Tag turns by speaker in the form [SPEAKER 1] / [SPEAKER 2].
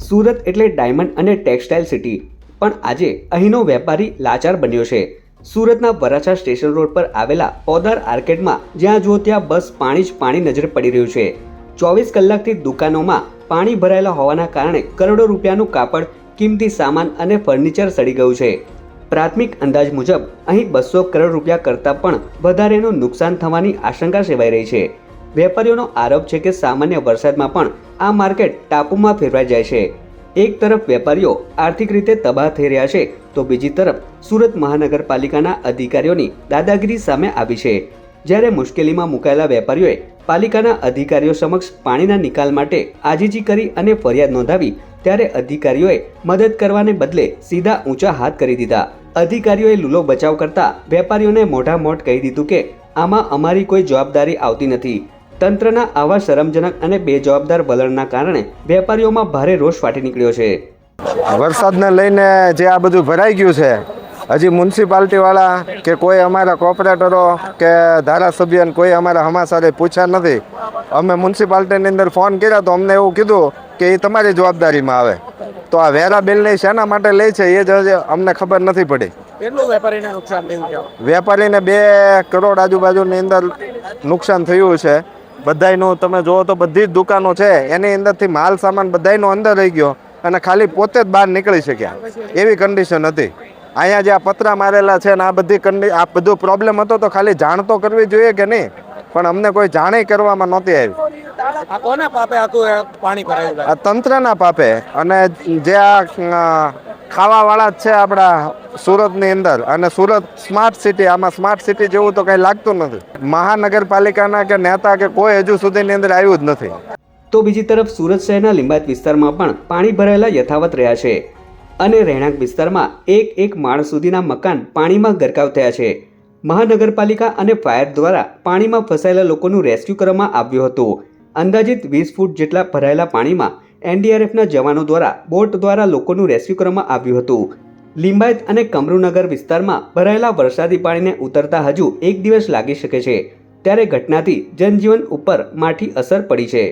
[SPEAKER 1] સુરત એટલે ડાયમંડ અને textile city, પણ આજે અહીંનો વેપારી લાચાર બન્યો છે। સુરતના વરાછા સ્ટેશન રોડ પર આવેલા પોદાર આર્કેડમાં જ્યાં જુઓ ત્યાં બસ પાણી જ પાણી નજરે પડી રહ્યું છે। 24 કલાકથી દુકાનોમાં પાણી ભરાયેલા હોવાના કારણે કરોડો રૂપિયાનું કાપડ, કિંમતી સામાન અને ફર્નિચર સડી ગયું છે। પ્રાથમિક અંદાજ મુજબ અહીં 200 કરોડ રૂપિયા કરતાં પણ વધારેનું નુકસાન થવાની આશંકા સેવાઈ રહી છે। વેપારીઓનો આરોપ છે કે સામાન્ય વરસાદમાં પણ આ માર્કેટ ટાપુમાં ફેરવાઈ જાય છે। એક તરફ વેપારીઓ આર્થિક રીતે તબાહ થઈ રહ્યા છે, તો બીજી તરફ સુરત મહાનગરપાલિકાના અધિકારીઓની દાદાગીરી સામે આવી છે। જ્યારે મુશ્કેલીમાં મુકાયેલા વેપારીઓએ પાલિકાના અધિકારીઓ સમક્ષ પાણીના નિકાલ માટે આજીજી કરી અને ફરિયાદ નોંધાવી, ત્યારે અધિકારીઓએ મદદ કરવાને બદલે સીધા ઊંચા હાથ કરી દીધા। અધિકારીઓએ લૂલો બચાવ કરતા વેપારીઓને મોઢા મોઢ કહી દીધું કે આમાં અમારી કોઈ જવાબદારી આવતી નથી। તંત્રના આવા શરમજનક અને બેજવાબદાર વલણના કારણે વેપારીઓમાં ભારે રોષ ફાટી નીકળ્યો છે।
[SPEAKER 2] વરસાદને લઈને જે આ બધું ભરાઈ ગયું છે, હજી મ્યુનિસિપાલિટીવાળા કે કોઈ અમારા કોર્પોરેટરો કે ધારાસભ્યને કોઈ અમારા હમાસારે પૂછ્યા નથી। અમે મ્યુનિસિપાલિટીની અંદર ફોન કર્યા તો અમને એવું કીધું કે એ તમારી જવાબદારીમાં આવે। તો આ વેરા બિલને શેના માટે લે છે એ જ અમને ખબર નથી પડી।
[SPEAKER 3] કેટલું વેપારીને નુકસાન થયું છે?
[SPEAKER 2] વેપારીને 2 કરોડ આજુબાજુની અંદર નુકસાન થયું છે। બધાયનું તમે જુઓ તો બધી જ દુકાનો છે એની અંદરથી માલ સામાન બધાયનો અંદર રહી ગયો અને ખાલી પોતે જ બહાર નીકળી શક્યા એવી કન્ડિશન હતી। અહીંયા જે આ પતરા મારેલા છે ને આ બધો પ્રોબ્લેમ હતો તો ખાલી જાણ તો કરવી જોઈએ કે નહીં, પણ અમને કોઈ જાણે કરવામાં નહોતી આવી।
[SPEAKER 3] આ કોના પાપે આખું પાણી ભરાયું છે?
[SPEAKER 2] આ તંત્રના પાપે, અને જે આ ખાવાવાળા જ છે આપણા સુરતની અંદર, અને સુરત સ્માર્ટ સિટી, આમાં સ્માર્ટ સિટી જેવું તો કંઈ લાગતું નથી। મહાનગરપાલિકાના કે નેતા કે કોઈ હજુ સુધીની અંદર આવ્યું જ નથી।
[SPEAKER 1] તો બીજી તરફ સુરત શહેરના લિંબાયત વિસ્તારમાં પણ પાણી ભરાયેલા યથાવત રહ્યા છે અને રહેણાંક વિસ્તારમાં એક માળ સુધીના મકાન પાણીમાં ગરકાવ થયા છે। મહાનગરપાલિકા અને ફાયર દ્વારા પાણીમાં ફસાયેલા લોકોનું રેસ્ક્યુ કરવામાં આવ્યું હતું। અંદાજિત 20 ફૂટ જેટલા ભરાયેલા પાણીમાં એનડીઆરએફના જવાનો દ્વારા બોટ દ્વારા લોકોનું રેસ્ક્યુ કરવામાં આવ્યું હતું। લિંબાયત અને કમરુનગર વિસ્તારમાં ભરાયેલા વરસાદી પાણીને ઉતરતા હજુ 1 દિવસ લાગી શકે છે, ત્યારે ઘટનાથી જનજીવન ઉપર માઠી અસર પડી છે।